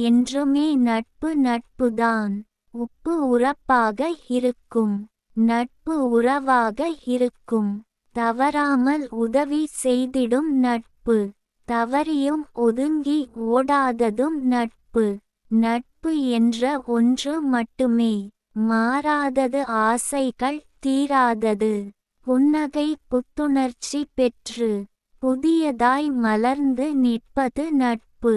என்றுமே நட்பு நட்புதான். உப்பு உரப்பாக இருக்கும். நட்பு உறவாக இருக்கும். தவறாமல் உதவி செய்திடும் நட்பு. தவறியும் ஒதுங்கி ஓடாததும் நட்பு. நட்பு என்ற ஒன்று மட்டுமே மாறாதது, ஆசைகள் தீராதது. புன்னகை புத்துணர்ச்சி பெற்று புதியதாய் மலர்ந்து நிற்பது நட்பு.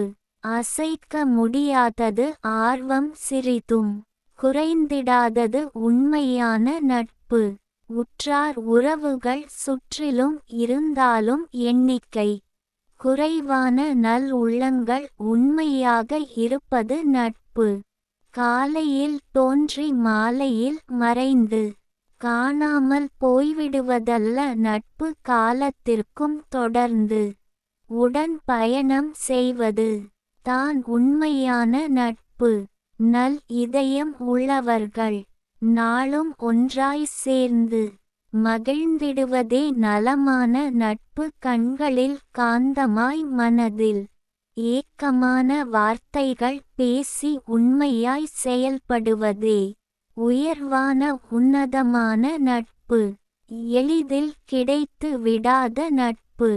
அசைக்க முடியாதது, ஆர்வம் சிறிதும் குறைந்திடாதது உண்மையான நட்பு. உற்றார் உறவுகள் சுற்றிலும் இருந்தாலும் எண்ணிக்கை குறைவான நல் உள்ளங்கள் உண்மையாக இருப்பது நட்பு. காலையில் தோன்றி மாலையில் மறைந்து காணாமல் போய்விடுவதல்ல நட்பு, காலத்திற்கும் தொடர்ந்து உடன் பயணம் செய்வது தான் உண்மையான நட்பு. நல் இதயம் உள்ளவர்கள் நாளும் ஒன்றாய் சேர்ந்து மகிழ்ந்திடுவதே நலமான நட்பு. கண்களில் காந்தமாய் மனதில் ஏக்கமான வார்த்தைகள் பேசி உண்மையாய் செயல்படுவதே உயர்வான உன்னதமான நட்பு. எளிதில் கிடைத்து விடாத நட்பு.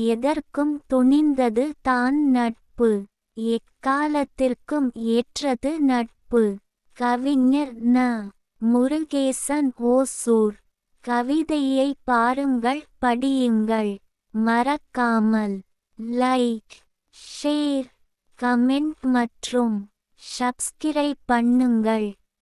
எதற்கும் துணிந்தது தான் நட்பு. எக்காலத்திற்கும் ஏற்றது நட்பு. கவிஞர் ந. முருகேசன், ஓசூர். கவிதையை பாருங்கள், படியுங்கள். மறக்காமல் லைக், ஷேர், கமெண்ட் மற்றும் சப்ஸ்கிரைப் பண்ணுங்கள்.